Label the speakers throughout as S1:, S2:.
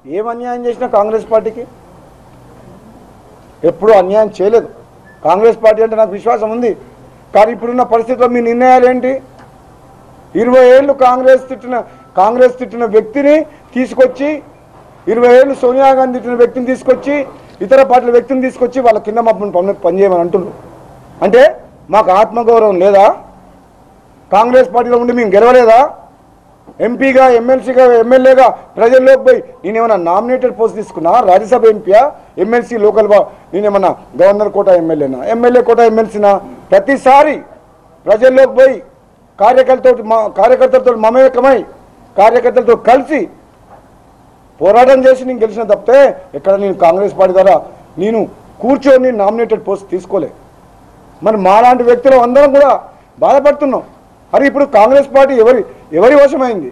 S1: ఏం అన్యాయం చేసినా కాంగ్రెస్ పార్టీకి ఎప్పుడూ అన్యాయం చేయలేదు. కాంగ్రెస్ పార్టీ అంటే నాకు విశ్వాసం ఉంది. కానీ ఇప్పుడున్న పరిస్థితుల్లో మీ నిర్ణయాలు ఏంటి? 20 ఏళ్ళు కాంగ్రెస్ తిట్టిన వ్యక్తిని తీసుకొచ్చి, 20 ఏళ్ళు సోనియా గాంధీ తిట్టిన వ్యక్తిని తీసుకొచ్చి, ఇతర పార్టీల వ్యక్తిని తీసుకొచ్చి వాళ్ళ కింద మమ్మల్ని పనిచేయమని అంటున్నారు. అంటే మాకు ఆత్మగౌరవం లేదా? కాంగ్రెస్ పార్టీలో ఉండి మేము గెలవలేదా? ఎంపీగా, ఎమ్మెల్సీగా, ఎమ్మెల్యేగా ప్రజల్లోకి పోయి నేనేమన్నా నామినేటెడ్ పోస్ట్ తీసుకున్నా? రాజ్యసభ ఎంపీయా, ఎమ్మెల్సీ లోకల్ నేనేమన్నా గవర్నర్ కోటా ఎమ్మెల్యేనా, ఎమ్మెల్యే కోటా ఎమ్మెల్సీనా? ప్రతిసారి ప్రజల్లోకి పోయి కార్యకర్తలతో మమేకమై కార్యకర్తలతో కలిసి పోరాటం చేసి నేను గెలిచిన తప్పితే ఎక్కడ నేను కాంగ్రెస్ పార్టీ ద్వారా నేను కూర్చొని నామినేటెడ్ పోస్ట్ తీసుకోలే. మరి మాలాంటి వ్యక్తులు అందరం కూడా బాధపడుతున్నాం. మరి ఇప్పుడు కాంగ్రెస్ పార్టీ ఎవరి వశమైంది?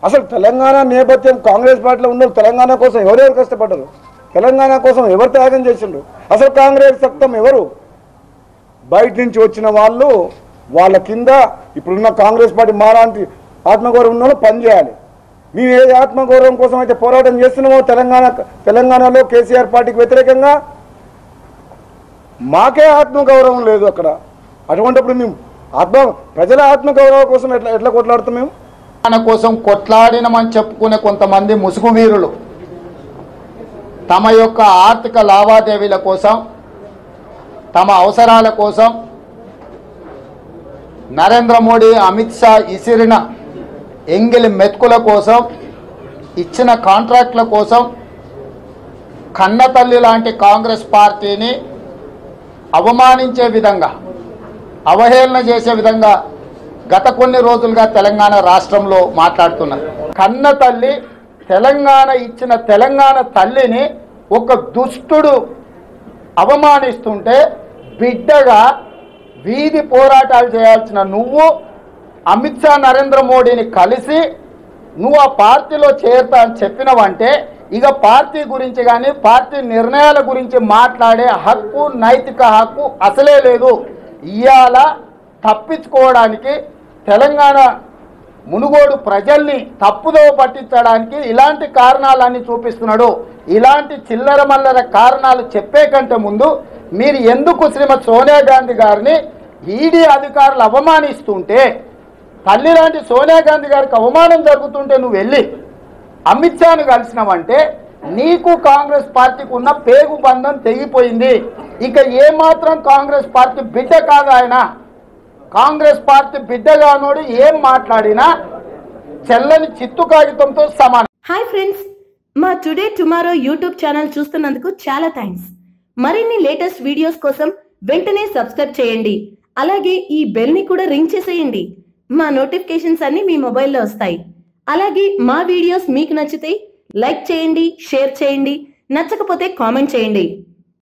S1: అసలు తెలంగాణ నేపథ్యం కాంగ్రెస్ పార్టీలో ఉన్న తెలంగాణ కోసం ఎవరెవరు కష్టపడ్డారు? తెలంగాణ కోసం ఎవరు త్యాగం చేసిండ్రు? అసలు కాంగ్రెస్ సత్తం ఎవరు? బయట నుంచి వచ్చిన వాళ్ళు వాళ్ళ కింద ఇప్పుడున్న కాంగ్రెస్ పార్టీ మాలాంటి ఆత్మగౌరవం ఉన్న పనిచేయాలి. మేము ఏ ఆత్మగౌరవం కోసం అయితే పోరాటం చేస్తున్నామో తెలంగాణలో కేసీఆర్ పార్టీకి వ్యతిరేకంగా మాకే ఆత్మగౌరవం లేదు అక్కడ. అటువంటిప్పుడు మేము ప్రజల ఆత్మగౌరవం కోసం ఎట్లా కొట్లాడుతాం? మేము
S2: మన కోసం కొట్లాడినమని చెప్పుకునే కొంతమంది ముసుగు వీరులు తమ యొక్క ఆర్థిక లావాదేవీల కోసం, తమ అవసరాల కోసం నరేంద్ర మోడీ, అమిత్ షా ఇసిరిన ఎంగిలి మెతుకుల కోసం, ఇచ్చిన కాంట్రాక్టుల కోసం కన్నతల్లి లాంటి కాంగ్రెస్ పార్టీని అవమానించే విధంగా, అవహేళన చేసే విధంగా గత కొన్ని రోజులుగా తెలంగాణ రాష్ట్రంలో మాట్లాడుతున్నారు. కన్న తల్లి, తెలంగాణ ఇచ్చిన తెలంగాణ తల్లిని ఒక దుష్టుడు అవమానిస్తుంటే బిడ్డగా వీధి పోరాటాలు చేయాల్సిన నువ్వు అమిత్ షా, నరేంద్ర మోడీని కలిసి నువ్వు ఆ పార్టీలో చేరుతా అని చెప్పినవంటే ఇక పార్టీ గురించి కానీ పార్టీ నిర్ణయాల గురించి మాట్లాడే హక్కు, నైతిక హక్కు అసలే లేదు. ఇవాళ తప్పించుకోవడానికి, తెలంగాణ మునుగోడు ప్రజల్ని తప్పుదోవ పట్టించడానికి ఇలాంటి కారణాలన్నీ చూపిస్తున్నాడు. ఇలాంటి చిల్లర మల్లర కారణాలు చెప్పే కంటే ముందు మీరు ఎందుకు శ్రీమతి సోనియా గాంధీ గారిని ఈడీ అధికారులు అవమానిస్తుంటే, తల్లి లాంటి సోనియా గాంధీ గారికి అవమానం జరుగుతుంటే నువ్వు వెళ్ళి అమిత్ షాను కలిసినావంటే నీకు కాంగ్రెస్ పార్టీకి ఉన్న పేగు బంధం తెగిపోయింది. ఇక ఏమాత్రం కాంగ్రెస్ పార్టీ బిడ్డ కాదు ఆయన. కాంగ్రెస్ పార్టీ బిడ్డగానోడు ఏం మాట్లాడినా చెల్లని చిత్తు కాగితంతో సమానం.
S3: హాయ్ ఫ్రెండ్స్, మా టుడే టుమారో యూట్యూబ్ ఛానల్ చూస్తున్నందుకు చాలా థ్యాంక్స్. మరిన్ని లేటెస్ట్ వీడియోస్ కోసం వెంటనే సబ్స్క్రైబ్ చేయండి. అలాగే ఈ బెల్ ని కూడా రింగ్ చేసేయండి. మా నోటిఫికేషన్స్ అన్ని మీ మొబైల్లో వస్తాయి. అలాగే మా వీడియోస్ మీకు నచ్చితే లైక్ చేయండి, షేర్ చేయండి, నచ్చకపోతే కామెంట్ చేయండి.